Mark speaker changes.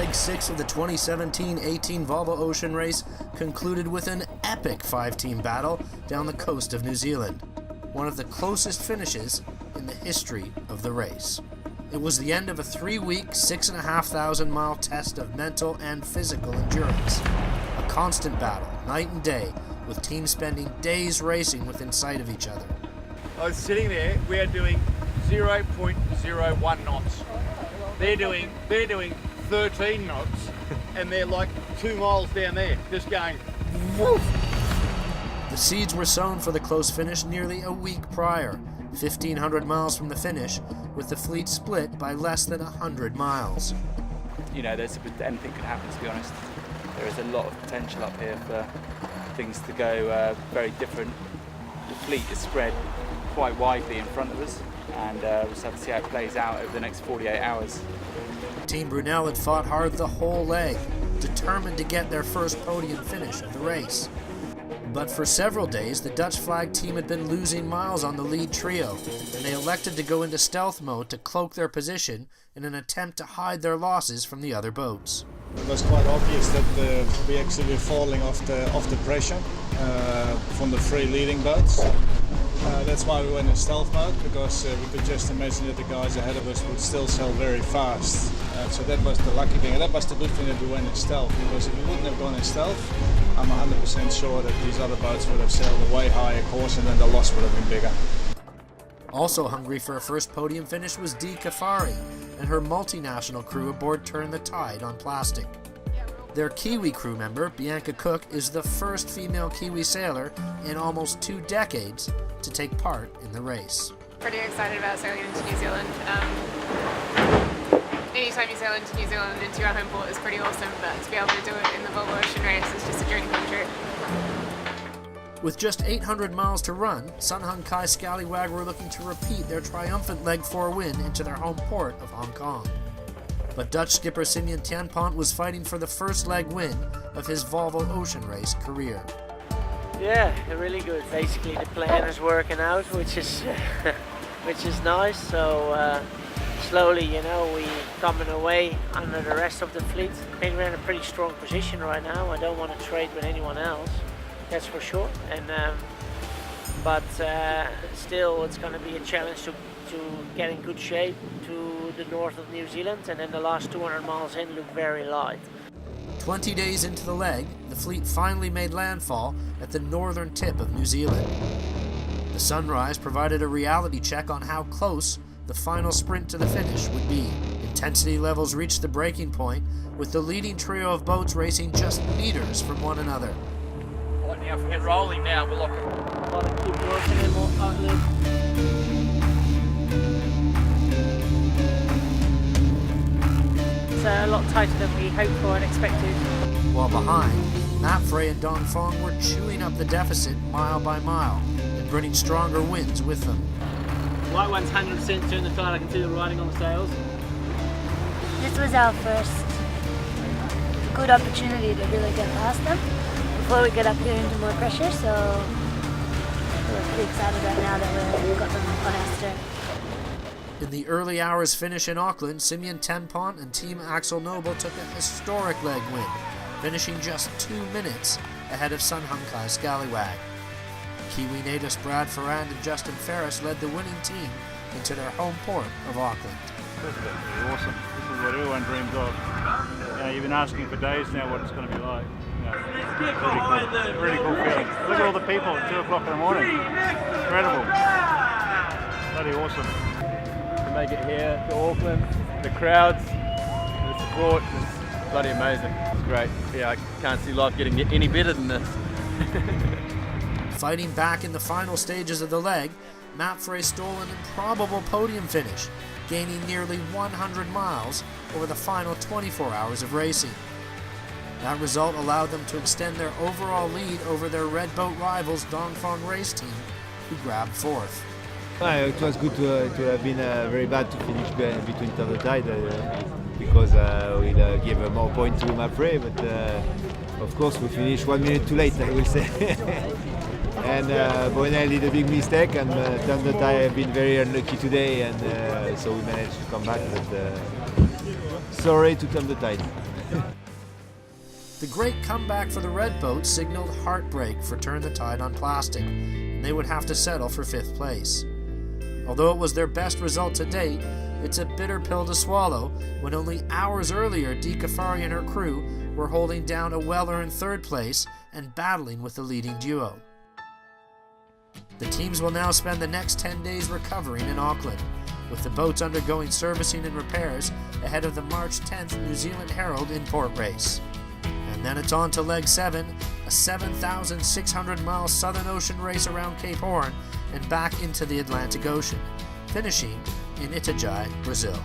Speaker 1: Leg 6 of the 2017-18 Volvo Ocean Race concluded with an epic 5-team battle down the coast of New Zealand, one of the closest finishes in the history of the race. It was the end of a 3-week, 6,500 mile test of mental and physical endurance. A constant battle, night and day, with teams spending days racing within sight of each other.
Speaker 2: I was sitting there, we are doing 0.01 knots. They're doing 13 knots, and they're like 2 miles down there, just going woof.
Speaker 1: The seeds were sown for the close finish nearly a week prior, 1,500 miles from the finish, with the fleet split by less than 100 miles.
Speaker 3: You know, anything could happen, to be honest. There is a lot of potential up here for things to go very different. The fleet is spread quite widely in front of us, and we'll just have to see how it plays out over the next 48 hours.
Speaker 1: Team Brunel had fought hard the whole leg, determined to get their first podium finish of the race. But for several days, the Dutch flag team had been losing miles on the lead trio, and they elected to go into stealth mode to cloak their position in an attempt to hide their losses from the other boats.
Speaker 4: It was quite obvious that we actually were falling off the pressure from the 3 leading boats. That's why we went in stealth mode, because we could just imagine that the guys ahead of us would still sail very fast. So that was the lucky thing, and that was the good thing that we went in stealth, because if we wouldn't have gone in stealth, I'm 100% sure that these other boats would have sailed a way higher course, and then the loss would have been bigger.
Speaker 1: Also hungry for a first podium finish was Dee Kafari and her multinational crew aboard Turn the Tide on plastic. Their Kiwi crew member, Bianca Cook, is the first female Kiwi sailor in almost 2 decades to take part in the race.
Speaker 5: Pretty excited about sailing into New Zealand. Anytime you sail into New Zealand, into your home port, is pretty awesome, but to be able to do it in the Volvo Ocean Race is just a dream come true.
Speaker 1: With just 800 miles to run, Sun Hung Kai Scallywag were looking to repeat their triumphant Leg 4 win into their home port of Hong Kong. But Dutch skipper Simeon Tienpont was fighting for the first leg win of his Volvo Ocean Race career.
Speaker 6: Yeah, really good. Basically, the plan is working out, which is nice. So slowly, you know, we coming away under the rest of the fleet. I think we're in a pretty strong position right now. I don't want to trade with anyone else, that's for sure. And but still, it's going to be a challenge to get in good shape to the north of New Zealand, and then the last 200 miles in look very light.
Speaker 1: 20 days into the leg, the fleet finally made landfall at the northern tip of New Zealand. The sunrise provided a reality check on how close the final sprint to the finish would be. Intensity levels reached the breaking point, with the leading trio of boats racing just meters from one another.
Speaker 2: Right now, if we get rolling now, we're locking.
Speaker 6: Got to keep working in more outlet. It's a lot tighter than we hoped for and expected.
Speaker 1: While behind, Mapfre and Dongfeng were chewing up the deficit mile by mile and bringing stronger winds with them.
Speaker 7: White one's 100% turn the tide, I can see the writing on the sails.
Speaker 8: This was our first good opportunity to really get past them before we get up here into more pressure, so we're pretty excited right now that we've got them on our stern.
Speaker 1: In the early hours finish in Auckland, Simeon Tienpont and Team AkzoNobel took a historic leg win, finishing just 2 minutes ahead of Sun Hung Kai Scallywag. Kiwi natives Brad Ferrand and Justin Ferris led the winning team into their home port of Auckland.
Speaker 9: This is awesome. This is what everyone dreams of. You've been asking for days now what it's going to be like. Really cool feeling. Look at all the people at 2 o'clock in the morning. Incredible. Bloody awesome.
Speaker 7: To make it here to Auckland, the crowds, the support, it's bloody amazing. It's great. Yeah, I can't see life getting any better than this.
Speaker 1: Fighting back in the final stages of the leg, Mapfre stole an improbable podium finish, gaining nearly 100 miles over the final 24 hours of racing. That result allowed them to extend their overall lead over their red boat rivals Dongfeng race team, who grabbed 4th.
Speaker 10: It was good to have been very bad to finish between Turn the Tide because we'll give more points to Mapfre, but of course we finished 1 minute too late, I will say. And Brunel did a big mistake, and Turn the Tide have been very unlucky today, and so we managed to come back, but sorry to Turn the Tide.
Speaker 1: The great comeback for the red boat signaled heartbreak for Turn the Tide on Plastic, and they would have to settle for 5th place. Although it was their best result to date, it's a bitter pill to swallow when only hours earlier Dee Caffari and her crew were holding down a well-earned 3rd place and battling with the leading duo. The teams will now spend the next 10 days recovering in Auckland, with the boats undergoing servicing and repairs ahead of the March 10th New Zealand Herald import race. And then it's on to Leg 7, a 7,600-mile Southern Ocean race around Cape Horn and back into the Atlantic Ocean, finishing in Itajaí, Brazil.